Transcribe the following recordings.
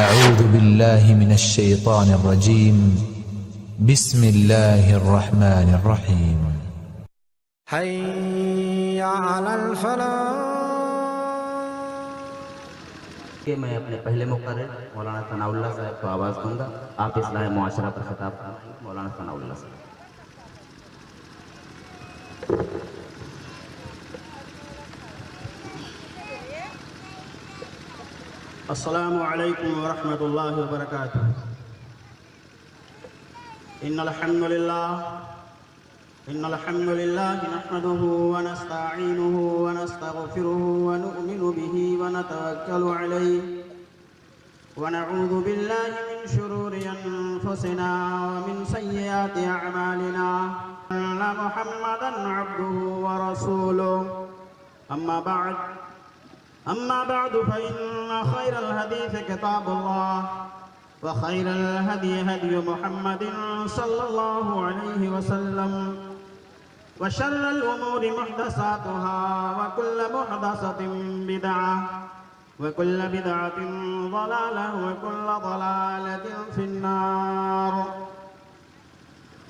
أعوذ بالله من الشيطان الرجيم. بسم الله الرحمن الرحيم. حي على الفلاح. کہ میں اپنے پہلے مقرر مولانا ثناء اللہ صاحب کو آواز دوں گا. آپ اصلاح معاشرہ پر خطاب فرمائیں. مولانا ثناء اللہ صاحب. السلام علیکم ورحمۃ اللہ وبرکاتہ. ان الحمد للہ نحمده ونستعینه ونستغفره ونؤمن به ونتوکل علیہ ونعوذ باللہ من شرور انفسنا ومن سیئات اعمالنا ان محمدا عبده ورسوله. أما بعد فإن خير الحديث كتاب الله وخير الهدي هدي محمد صلى الله عليه وسلم وشر الأمور محدثاتها وكل محدثة بدعة وكل بدعة ضلالة وكل ضلالة في النار.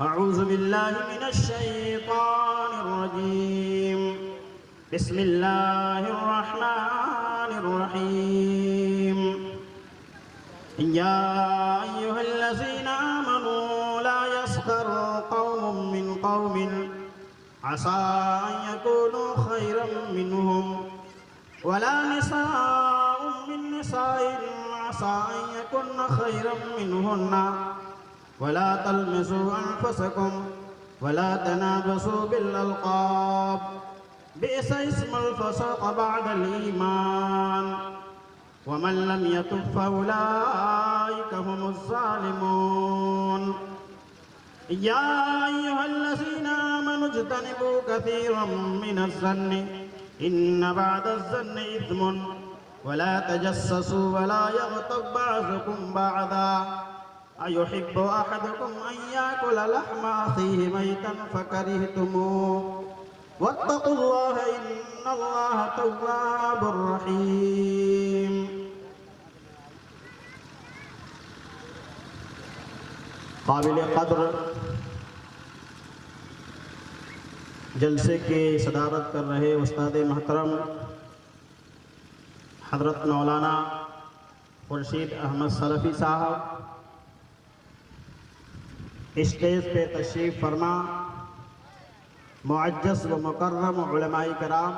أعوذ بالله من الشيطان الرجيم. بسم الله الرحمن الرحيم. يا أيها الذين آمنوا لا يسخر قوم من قوم عسى أن يكونوا خيرا منهم ولا نساء من نساء عسى أن يكن خيرا منهن ولا تلمزوا أنفسكم ولا تنابزوا بالألقاب بئس اسم الفسوق بعد الإيمان ومن لم يتب فأولئك هم الظالمون. يا أيها الذين آمنوا اجتنبوا كثيرا من الظن إن بعد الظن إثم ولا تجسسوا ولا يغتب بعضكم بعضا أيحب أحدكم أن يأكل لحم أخيه ميتا فكرهتموه واتقوا الله إن الله تواب رحيم. قابل قدر جلسے کی صدارت کر رہے استاد محترم حضرت مولانا خورشید احمد سلفی صاحب، اسٹیج پہ تشریف فرما معزز و مکرم علماء کرام،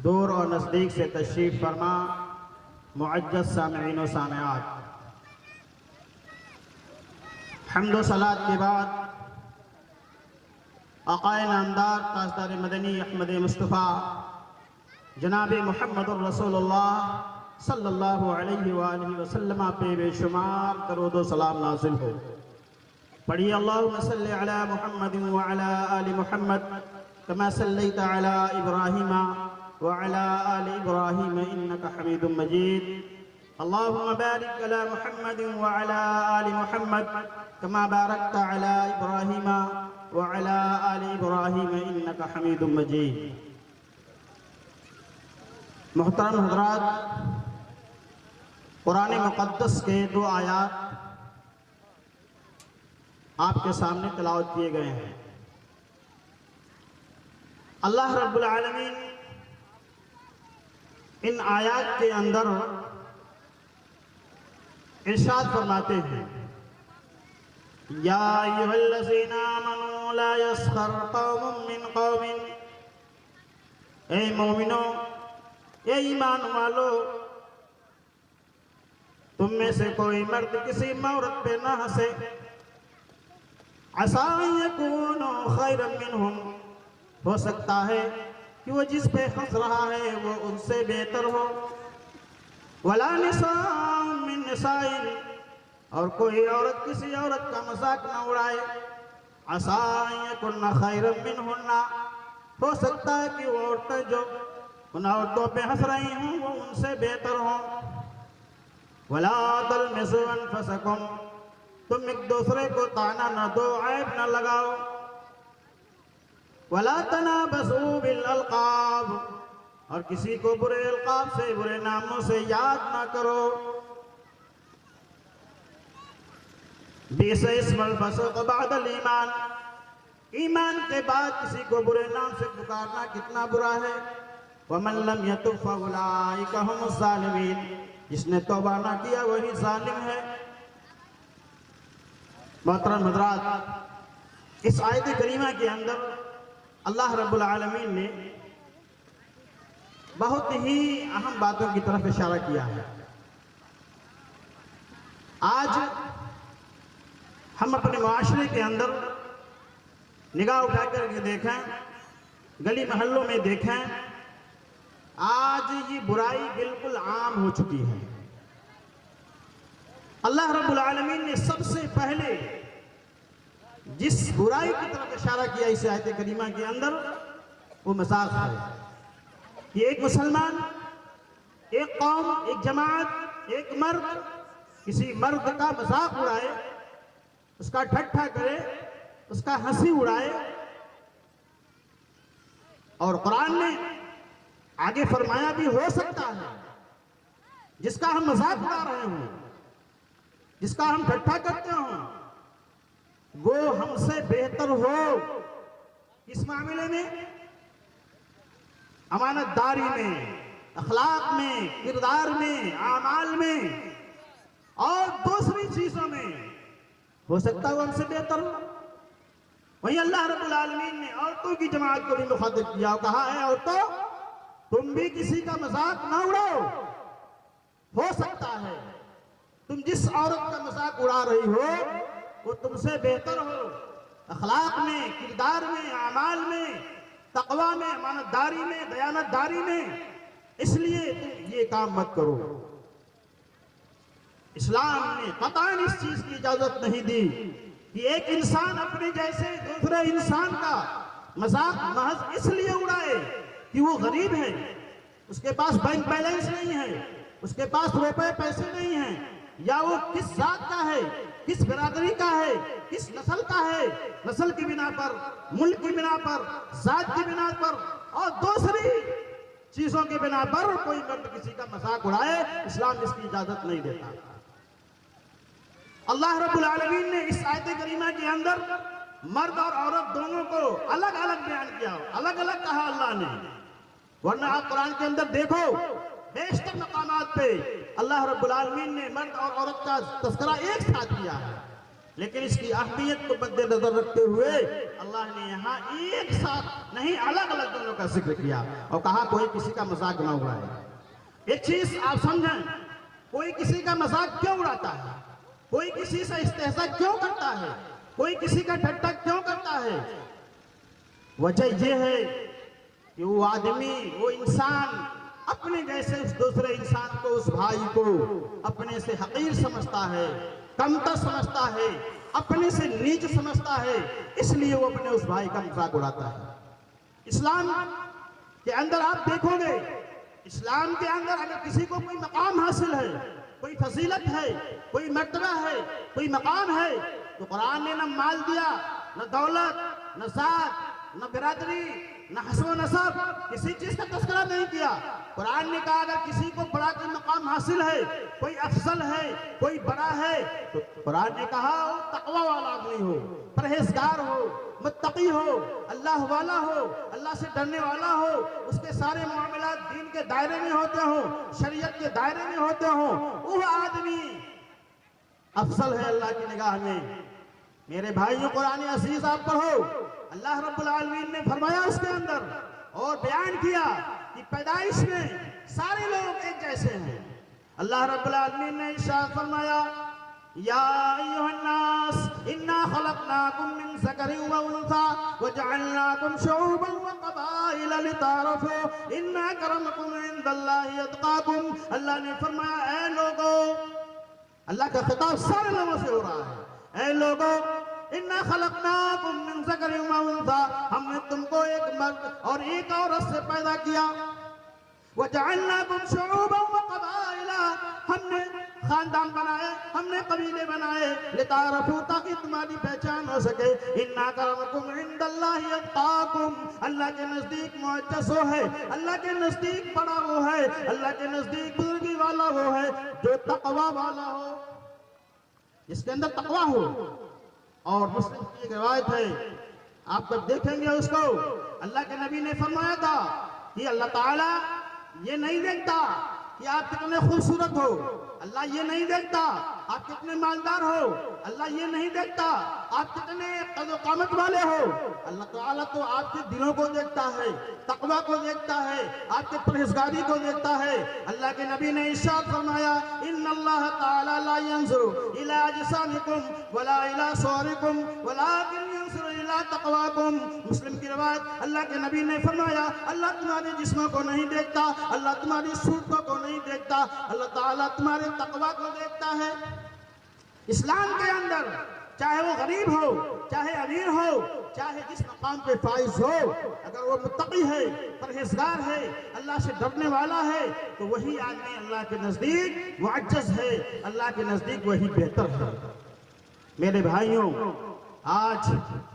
دور اور نزدیک سے تشریف فرما معزز سامعین و سامعات، حمد و صلاۃ کے بعد آقائے نامدار تاجدار مدنی احمد مصطفیٰ جناب محمد الرسول اللہ صلی اللہ علیہ وآلہ وسلم پہ بے شمار درود و سلام نازل ہو. پڑھیے اللہم صلی علی محمد وعلی آل محمد کما صلیت علی ابراہیم وعلی آل ابراہیم انکا حمید مجید. اللہم بارک علی محمد وعلی آل محمد کما بارکت علی ابراہیم وعلی آل ابراہیم انکا حمید مجید. محترم حضرات، قرآن مقدس کے 2 آیات آپ کے سامنے تلاوت کیے گئے ہیں. اللہ رب العالمین ان آیات کے اندر ارشاد فرماتے ہیں، یا ایھا الذین آمنوا لا یسخر قوم من قوم. اے مومنو، اے ایمان والو، تم میں سے کوئی مرد کسی عورت پہ نہ ہنسے. عسیٰ ان یکونوا خیرا منہم، ہو سکتا ہے کہ وہ جس پہ ہنس رہا ہے وہ ان سے بہتر ہو. ولا نساء من نساء، اور کوئی عورت کسی عورت کا مذاق نہ اڑائے. عسیٰ ان یکن خیرا منہن، ہو سکتا ہے کہ وہ عورتیں جو ان عورتوں پہ ہنس رہی ہوں وہ ان سے بہتر ہوں. ولا تلمزوا انفسکم، تم ایک دوسرے کو طعنہ نہ دو، عیب نہ لگاؤ. ولا تنابزوا بالالقاب، اور کسی کو برے القاب سے برے ناموں سے یاد نہ کرو. بئس اسم الفسوق بعد الایمان، ایمان کے بعد کسی کو برے نام سے پکارنا کتنا برا ہے. وَمَن لَمْ يَتُبْ فَأُولَٰئِكَ هُمُ الظَّالِمِينَ، جس نے توبہ نہ کیا وہی ظالم ہے. محترم حضرات، اس آیت کریمہ کے اندر اللہ رب العالمین نے بہت ہی اہم باتوں کی طرف اشارہ کیا ہے. آج ہم اپنے معاشرے کے اندر نگاہ اٹھا کر کے دیکھیں، گلی محلوں میں دیکھیں، آج یہ برائی بالکل عام ہو چکی ہے. اللہ رب العالمین نے سب سے پہلے جس برائی کی طرف اشارہ کیا اس آیت کریمہ کے اندر وہ مذاق ہے. کہ ایک مسلمان، ایک قوم، ایک جماعت، ایک مرد کسی مرد کا مذاق اڑائے، اس کا ٹھٹھا کرے، اس کا ہنسی اڑائے. اور قرآن نے آگے فرمایا بھی ہو سکتا ہے جس کا ہم مذاق اڑا رہے ہوں، جس کا ہم ٹھٹھا کرتے ہوں، وہ ہم سے بہتر ہو. اس معاملے میں، امانت داری میں، اخلاق میں، کردار میں، اعمال میں اور دوسری چیزوں میں ہو سکتا ہے وہ ہم سے بہتر ہو. وہیں اللہ رب العالمین نے عورتوں کی جماعت کو بھی مخاطب کیا اور کہا ہے عورتوں تم بھی کسی کا مذاق نہ اڑاؤ. ہو سکتا ہے تم جس عورت کا مذاق اڑا رہی ہو وہ تم سے بہتر ہو، اخلاق میں، کردار میں، اعمال میں، تقوی میں، امانت داری میں، دیانت داری میں. اس لیے تم یہ کام مت کرو. اسلام نے قطعاً اس چیز کی اجازت نہیں دی کہ ایک انسان اپنے جیسے دوسرے انسان کا مذاق محض اس لیے اڑائے کہ وہ غریب ہے، اس کے پاس بینک بیلنس نہیں ہے، اس کے پاس روپے پیسے نہیں ہیں، یا وہ کس ذات کا ہے، کس برادری کا ہے، کس نسل کا ہے. نسل کی بنا پر، ملک کی بنا پر، ذات کی بنا پر اور دوسری چیزوں کی بنا پر کوئی مرد کسی کا مذاق اڑائے، اسلام اس کی اجازت نہیں دیتا. اللہ رب العالمین نے اس آیت کریمہ کے اندر مرد اور عورت دونوں کو الگ الگ بیان کیا، الگ الگ کہا اللہ نے. ورنہ آپ قرآن کے اندر دیکھو بیشتر مقامات پہ اللہ رب العالمین نے مرد اور عورت کا تذکرہ ایک ساتھ کیا ہے، لیکن اس کی اہمیت کو مد نظر رکھتے ہوئے اللہ نے یہاں ایک ساتھ نہیں الگ الگ دونوں کا ذکر کیا اور کہا کوئی کسی کا مذاق نہ اڑائے. ایک چیز آپ سمجھیں، کوئی کسی کا مذاق کیوں اڑاتا ہے، کوئی کسی سے استہزاء کیوں کرتا ہے، کوئی کسی کا ٹھٹھا کیوں کرتا ہے؟ وجہ یہ ہے کہ وہ آدمی، وہ انسان اپنے جیسے اس دوسرے انسان کو، اس بھائی کو اپنے سے حقیر سمجھتا ہے، کمتر سمجھتا ہے، اپنے سے نیچ سمجھتا ہے، اس لیے وہ اپنے اس بھائی کا مذاق اڑاتا ہے. اسلام کے اندر آپ دیکھو گے، اسلام کے اندر اگر کسی کو کوئی مقام حاصل ہے، کوئی فضیلت ہے، کوئی مرتبہ ہے، کوئی مقام ہے، تو قرآن نے نہ مال دیا، نہ دولت، نہ ذات، نہ برادری، نہ حسب و نسب، کسی چیز کا تذکرہ نہیں کیا. قرآن نے کہا اگر کسی کو بڑا کوئی مقام حاصل ہے، کوئی افضل ہے، کوئی بڑا ہے، تو قرآن نے کہا وہ تقوی والا آدمی ہو، پرہیزگار ہو، متقی ہو، اللہ والا ہو، اللہ سے ڈرنے والا ہو، اس کے سارے معاملات دین کے دائرے میں ہوتے ہوں، شریعت کے دائرے میں ہوتے ہوں، وہ آدمی افضل ہے اللہ کی نگاہ میں. میرے بھائیوں قرآن عزیز آپ پڑھو، اللہ رب العالمین نے فرمایا اس کے اندر اور بیان کیا کہ پیدائش میں سارے لوگ ایک جیسے ہیں. اللہ رب العالمین نے ارشاد فرمایا یا ایھا الناس انا خلقناکم من ذکر و انثی وجعلناکم شعوبا وقبائل لتعارفوا ان اکرمکم عند اللہ اتقاکم. اللہ نے فرمایا اے لوگوں، اللہ کا خطاب سارے لوگوں سے ہو رہا ہے، اے لوگوں اِنَّا خَلَقْنَاكُم مِّن ذَكَرٍ وَأُنثَىٰ، ہم نے تم کو ایک مرد اور ایک عورت سے پیدا کیا. وَجَعَلْنَاكُمْ شُعُوبًا وَقَبَائِلَ، ہم نے خاندان بنائے، ہم نے قبیلے بنائے، لتعارفوا تاکہ تمہاری پہچان ہو سکے، ان اکرمکم عند اللہ اتقاکم، اللہ کے نزدیک معزز وہ ہے، اللہ کے نزدیک بڑا وہ ہے، اللہ کے نزدیک بزرگی والا وہ ہے جو تقوی والا ہو، جس کے اندر تقوی ہو۔ اور مسلم کی ایک روایت ہے، آپ جب دیکھیں گے اس کو، اللہ کے نبی نے فرمایا تھا کہ اللہ تعالیٰ یہ نہیں دیکھتا کہ آپ کتنے خوبصورت ہو، اللہ یہ نہیں دیکھتا آپ کتنے مالدار ہو، اللہ یہ نہیں دیکھتا آپ کتنے قد و قامت والے ہو، اللہ تعالیٰ تو آپ کے دلوں کو دیکھتا ہے، تقوی کو دیکھتا ہے، آپ کے پرہیزگاری کو دیکھتا ہے۔ اللہ کے نبی نے ارشاد فرمایا ان اللہ تعالیٰ لا ينظر الى اجسامکم ولا الى صورکم ولكن ينظر الى تقواکم۔ مسلم کی روایت، اللہ کے نبی نے فرمایا اللہ تمہارے جسموں کو نہیں دیکھتا، اللہ تمہاری صورتوں کو نہیں دیکھتا، اللہ تعالیٰ تمہارے تقوی کو دیکھتا ہے۔ اسلام کے اندر چاہے وہ غریب ہو، چاہے امیر ہو، چاہے جس مقام پہ فائز ہو، اگر وہ متقی ہے، پرہیزگار ہے، اللہ سے ڈرنے والا ہے، تو وہی آدمی اللہ کے نزدیک معزز ہے، اللہ کے نزدیک وہی بہتر ہے۔ میرے بھائیوں، آج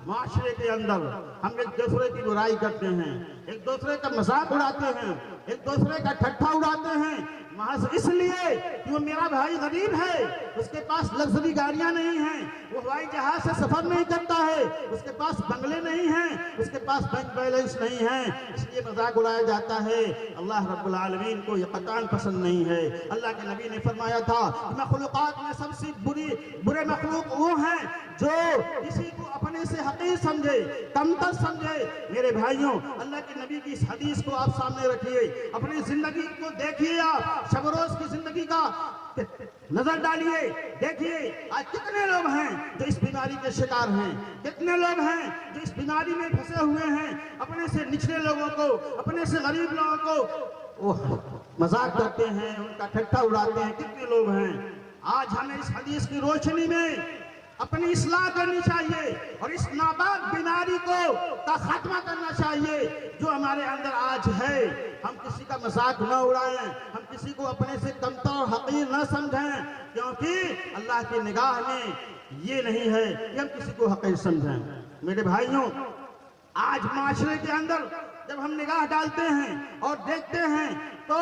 معاشرے کے اندر ہم ایک دوسرے کی برائی کرتے ہیں، ایک دوسرے کا مذاق اڑاتے ہیں، ایک دوسرے کا ٹھٹھا اڑاتے ہیں، محض اس لیے کہ وہ میرا بھائی غریب ہے، اس کے پاس لگژری گاڑیاں نہیں ہیں، وہ ہوائی جہاز سے سفر نہیں کرتا ہے، اس کے پاس بنگلے نہیں ہیں، اس کے پاس بینک بیلنس نہیں ہے، اس لیے مذاق اڑایا جاتا ہے۔ اللہ رب العالمین کو یہ قطعاً پسند نہیں ہے۔ اللہ کے نبی نے فرمایا تھا کہ مخلوقات میں سب سے برے مخلوق وہ ہیں جو کسی کو اپنے سے حقیر سمجھے، کمتر سمجھے۔ میرے بھائیوں، اللہ کے نبی کی اس حدیث کو آپ سامنے رکھیے، اپنی زندگی کو دیکھیے، آپ شب و روز کی زندگی کا نظر ڈالیے، دیکھیے آج کتنے لوگ ہیں جو اس بیماری کے شکار ہیں، کتنے لوگ ہیں جو اس بیماری میں پھنسے ہوئے ہیں، اپنے سے نچلے لوگوں کو، اپنے سے غریب لوگوں کو وہ مذاق کرتے ہیں، ان کا ٹھٹھا اڑاتے ہیں، کتنے لوگ ہیں۔ آج ہمیں اس حدیث کی روشنی میں اپنی اصلاح کرنی چاہیے اور اس ناپاک بیماری کا خاتمہ کرنا چاہیے جو ہمارے اندر آج ہے۔ ہم کسی کا مذاق نہ اڑائیں، ہم کسی کو اپنے سے کمتر اور حقیر نہ سمجھیں، کیونکہ اللہ کی نگاہ میں یہ نہیں ہے کہ ہم کسی کو حقیر سمجھیں۔ میرے بھائیوں، آج معاشرے کے اندر جب ہم نگاہ ڈالتے ہیں اور دیکھتے ہیں تو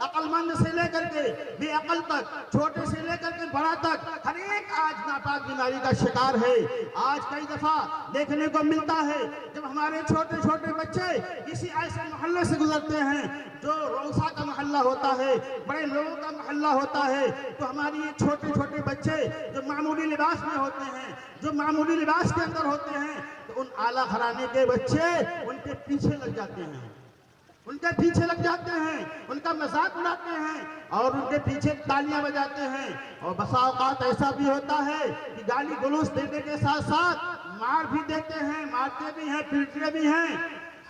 عقل مند سے لے کر کے بے عقل تک، چھوٹے سے لے کر کے بڑا تک، ہر ایک آج ناپاک بیماری کا شکار ہے۔ آج کئی دفعہ دیکھنے کو ملتا ہے جب ہمارے چھوٹے چھوٹے بچے کسی ایسے محلے سے گزرتے ہیں جو روسا کا محلہ ہوتا ہے، بڑے لوگوں کا محلہ ہوتا ہے، تو ہماری یہ چھوٹے چھوٹے بچے جو معمولی لباس میں ہوتے ہیں، جو معمولی لباس کے اندر ہوتے ہیں، تو ان اعلیٰ گھرانے کے بچے ان کے پیچھے لگ جاتے ہیں، ان کے پیچھے لگ جاتے ہیں، ان کا مذاق اڑاتے ہیں اور ان کے پیچھے تالیاں بجاتے ہیں۔ اور بسا اوقات ایسا بھی ہوتا ہے کہ گالی گلوچ دینے کے ساتھ ساتھ مار بھی دیتے ہیں، مارتے بھی ہیں، پیٹتے بھی ہیں،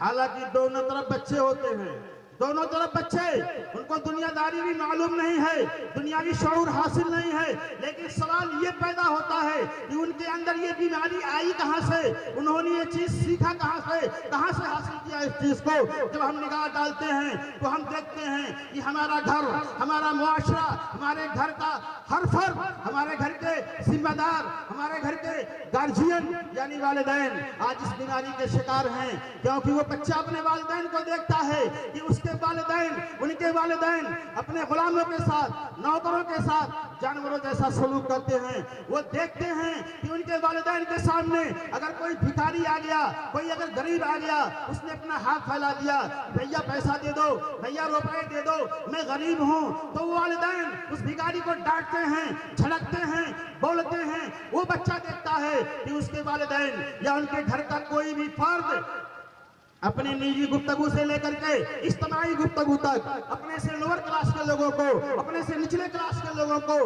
حالانکہ دونوں طرف بچے ہوتے ہیں، دونوں طرف بچے، ان کو دنیا داری بھی معلوم نہیں ہے، دنیاوی شعور حاصل نہیں ہے، لیکن سوال یہ پیدا ہوتا ہے کہ ان کے اندر یہ بیماری آئی کہاں سے، انہوں نے یہ چیز سیکھا کہاں سے حاصل کیا اس چیز کو۔ جب ہم نگاہ ڈالتے ہیں تو ہم دیکھتے ہیں کہ ہمارا گھر، ہمارا معاشرہ، ہمارے گھر کا ہر فرد، ہمارے گھر کے ذمہ دار، ہمارے گھر کے گارجین یعنی والدین آج اس بیماری کے شکار ہیں، کیونکہ وہ بچہ اپنے والدین کو دیکھتا ہے کہ اس ان کے والدین اپنے غلاموں کے ساتھ، نوکروں کے ساتھ جانوروں جیسا سلوک کرتے ہیں۔ وہ دیکھتے ہیں کہ ان کے والدین کے سامنے اگر کوئی بھکاری آ گیا، کوئی اگر غریب آ گیا، اس نے اپنا ہاتھ پھیلا دیا، بھیا پیسہ دے دو، بھیا روپے دے دو، میں غریب ہوں، تو وہ والدین اس بھکاری کو ڈانٹتے ہیں، جھڑکتے ہیں، بولتے ہیں۔ وہ بچہ دیکھتا ہے کہ اس کے والدین یا ان کے گھر کا کوئی بھی فرد اپنی نجی گفتگو سے لے کر کے اجتماعی گفتگو تک اپنے سے لوور کلاس کے لوگوں کو، اپنے سے نچلے کلاس کے لوگوں کو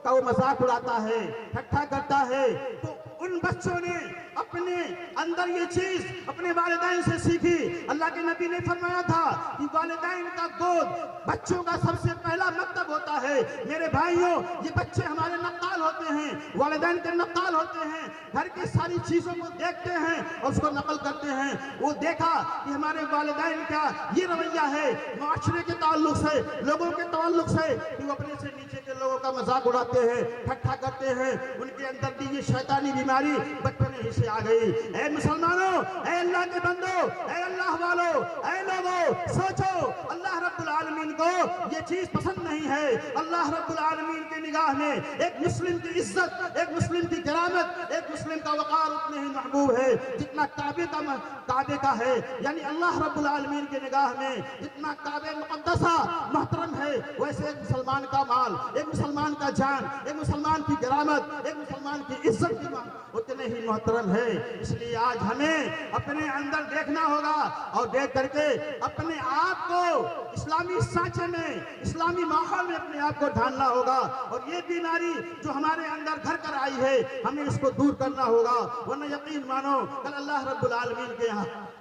وہ مذاق اڑاتا ہے، ٹھٹھا کرتا ہے۔ تو ان بچوں نے اپنے اندر یہ چیز اپنے والدین سے سیکھی۔ اللہ کے نبی نے فرمایا تھا کہ والدین کا گود بچوں کا سب سے پہلا مکتب ہوتا ہے۔ میرے بھائیوں، یہ بچے ہمارے نقال ہوتے ہیں، والدین کے نقال ہوتے ہیں، گھر کی ساری چیزوں کو دیکھتے ہیں اور اس کو نقل کرتے ہیں۔ وہ دیکھا کہ ہمارے والدین کا یہ رویہ ہے معاشرے کے تعلق سے، لوگوں کے تعلق سے، کہ وہ اپنے سے نیچے کے لوگوں کا کا مذاق اڑاتے ہیں، ٹھٹھا کرتے ہیں، ان کے اندر بھی یہ شیطانی بیماری بچپنے ہی سے آ گئی۔ اے مسلمانوں، اے اللہ کے بندو، اے اللہ والو، اے لوگو، سوچو اللہ رب العالمین کو یہ چیز پسند نہیں ہے۔ اللہ رب العالمین کی نگاہ میں ایک مسلم کی عزت، ایک مسلم کی کرامت، ایک مسلم کا وقار اتنے ہی محبوب ہے جتنا کعبے کا ہے۔ یعنی اللہ رب العالمین کی نگاہ میں جتنا کعبہ مقدسہ محترم ہے، ویسے ایک مسلمان کا مال، ایک مسلمان کا جان، ایک مسلمان کی کرامت، ایک مسلمان کی عزت بھی اتنے ہی محترم ہے۔ اس لیے آج ہمیں اپنے اندر دیکھنا ہوگا اور دیکھ کر کے اپنے آپ کو اسلامی سانچے میں، اسلامی ماحول میں اپنے آپ کو ڈھالنا ہوگا، اور یہ بیماری جو ہمارے اندر گھر کر آئی ہے ہمیں اس کو دور کرنا ہوگا، ورنہ یقین مانو کل اللہ رب العالمین کے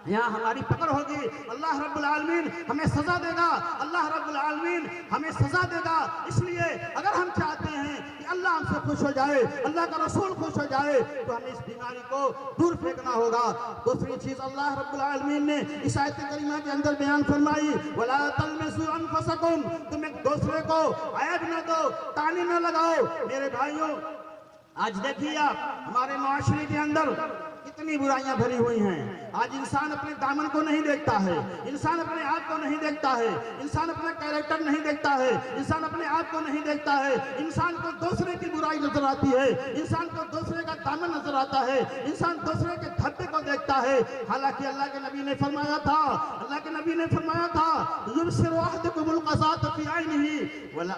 یہاں ہماری پکڑ ہوگی، اللہ رب العالمین ہمیں سزا دے گا، اللہ رب العالمین ہمیں سزا دے گا۔ اس لیے اگر ہم چاہتے ہیں کہ اللہ ہم سے خوش ہو جائے، اللہ کا رسول خوش ہو جائے، تو ہمیں اس بیماری کو دور پھینکنا ہوگا۔ دوسری چیز اللہ رب العالمین نے اس آیت کریمہ کے اندر بیان فرمائی، وَلَا تَلْمِزُوا أَنفُسَكُمْ، تم ایک دوسرے کو عیب نہ دو، تانے نہ لگاؤ۔ میرے بھائیوں، آج دیکھیے آپ ہمارے معاشرے کے اندر کتنی برائیاں بھری ہوئی ہیں۔ آج انسان اپنے دامن کو نہیں دیکھتا ہے، انسان اپنے آپ کو نہیں دیکھتا ہے، انسان اپنا کیریکٹر نہیں دیکھتا ہے، انسان اپنے آپ کو نہیں دیکھتا ہے، انسان کو دوسرے کی برائی نظر آتی ہے، انسان کو دوسرے کا دامن نظر آتا ہے، انسان دوسرے کے دھبے کو دیکھتا ہے۔ حالانکہ اللہ کے نبی نے فرمایا تھا، يُبْصِرُ أَحَدُكُمُ الْقَذَاةَ فِي عَيْنِهِ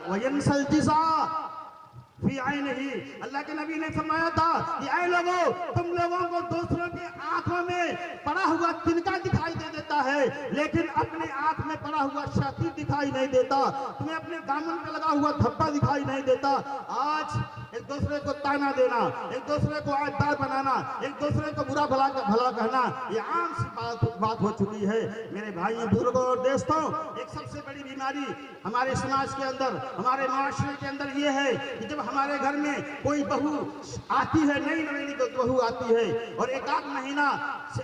وَيَنْسَى الْجِزَاءَ فی عینہ۔ اللہ کے نبی نے فرمایا تھا کہ اے لوگوں، تم لوگوں کو دوسروں کی آنکھوں میں پڑا ہوا تنکا دکھائی دے دیتا ہے، لیکن اپنے آنکھ میں پڑا ہوا شاطر دکھائی نہیں دیتا، تمہیں اپنے دامن پہ لگا ہوا دھبا دکھائی نہیں دیتا۔ آج ایک دوسرے کو تانا دینا، ایک دوسرے کو عیبدار بنانا، ایک دوسرے کو برا بھلا کہنا، یہ عام سی بات ہو چکی ہے۔ میرے بھائیوں، بزرگوں اور دوستوں، ایک سب سے بڑی بیماری ہمارے سماج کے اندر، ہمارے معاشرے کے اندر یہ ہے کہ جب ہمارے گھر میں کوئی بہو آتی ہے، نئی نویلی کو بہو آتی ہے، اور ایک آدھ مہینہ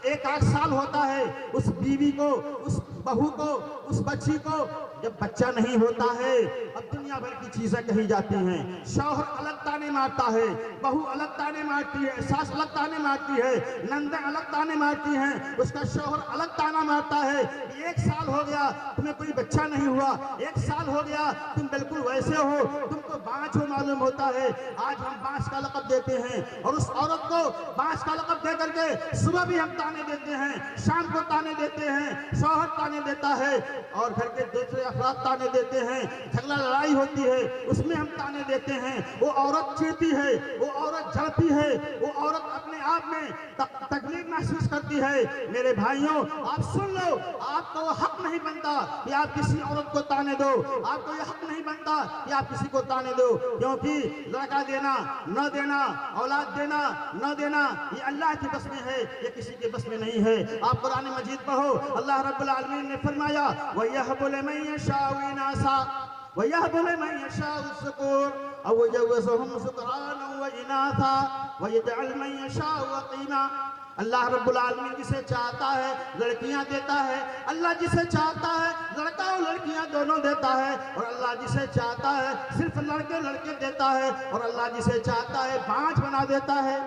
ایک آدھ سال ہوتا ہے، اس بیوی کو، اس بہو کو، اس بچی کو جب بچہ نہیں ہوتا ہے، اب دنیا بھر کی چیزیں کہی جاتی ہیں۔ شوہر الگ تانے مارتا ہے، بہو الگ تانے مارتی ہے، ساس الگ تانے مارتی ہے، نندیں الگ تانے مارتی ہیں، اس کا شوہر الگ تانا مارتا ہے۔ ایک سال ہو گیا تمہیں کوئی بچہ نہیں ہوا، ایک سال ہو گیا تم بالکل ویسے ہو، تم کو بانجھ ہو معلوم ہوتا ہے۔ آج ہم بانجھ کا لقب دیتے ہیں، اور اس عورت کو بانجھ کا لقب دے کر کے صبح بھی ہم تانے دیتے ہیں، شام کو تانے دیتے ہیں، شوہر تانے دیتا ہے، اور گھر کے دوسرے افراد تانے دیتے ہیں، جھگڑا لڑائی ہوتی ہے اس میں ہم تانے دیتے ہیں۔ وہ عورت چڑھتی ہے، وہ عورت جھڑتی ہے، وہ عورت اپنے آپ میں تکلیف محسوس کرتی ہے۔ میرے بھائیوں، آپ سن لو، آپ کو حق نہیں بنتا کہ آپ کسی عورت کو تانے دو، آپ کو یہ حق نہیں بنتا کہ آپ کسی کو تانے دو، کیونکہ لڑکا دینا نہ دینا، اولاد دینا نہ دینا، یہ اللہ کی بس میں ہے، یہ کسی کے بس میں نہیں ہے۔ آپ قرآن مجید پڑھو، اللہ رب العالمین نے فرمایا وَيَهْبُ لِمَن يَشَاءُ إِنَاثًا وَيَهْبُ لِمَن يَشَاءُ الذُّكُورَ أَوْ يَجَوِّزُهُمْ ذُكْرَانًا وَإِنَاثًا وَيَجْعَلُ مَن يَشَاءُ عَقِيمًا۔ اللہ رب العالمین جسے چاہتا ہے لڑکیاں دیتا ہے، اللہ جسے چاہتا ہے لڑکا اور لڑکیاں دونوں دیتا ہے، اور اللہ جسے چاہتا ہے صرف لڑکے دیتا ہے، اور اللہ جسے چاہتا ہے پانچ بنا دیتا ہے۔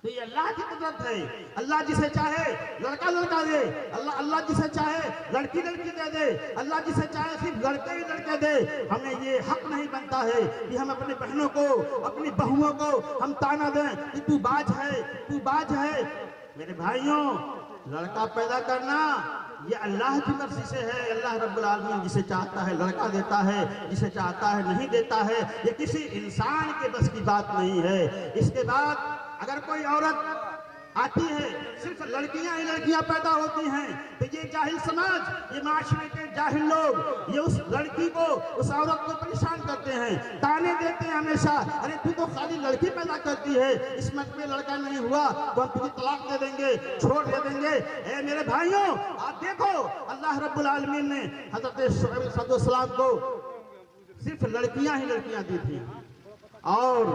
تو یہ اللہ کی قدرت ہے، اللہ جسے چاہے لڑکا دے، اللہ جسے چاہے لڑکی دے دے، اللہ جسے چاہے صرف لڑکے دے۔ ہمیں یہ حق نہیں بنتا ہے کہ ہم اپنے بہنوں کو، اپنی بہوؤں کو ہم تانا دیں کہ تو باج ہے۔ میرے بھائیوں، لڑکا پیدا کرنا یہ اللہ کی مرضی سے ہے۔ اللہ رب العالمین جسے چاہتا ہے لڑکا دیتا ہے، جسے چاہتا ہے نہیں دیتا ہے، یہ کسی انسان کے بس کی بات نہیں ہے۔ اس کے بعد اگر کوئی عورت آتی ہے، صرف لڑکیاں پیدا ہوتی ہیں، تو یہ جاہل سماج، یہ معاشرے کے جاہل لوگ یہ اس لڑکی کو، اس عورت کو پریشان کرتے ہیں، تانے دیتے ہیں ہمیشہ، ارے تو خالی لڑکی پیدا کرتی ہے، اس ملک میں لڑکا نہیں ہوا تو ہم تجھے طلاق دے دیں گے، چھوڑ دے دیں گے۔ اے میرے بھائیوں، آپ دیکھو اللہ رب العالمین نے حضرت شعیب علیہ السلام کو صرف لڑکیاں دی تھیں، اور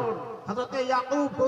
حضرت یعقوب کو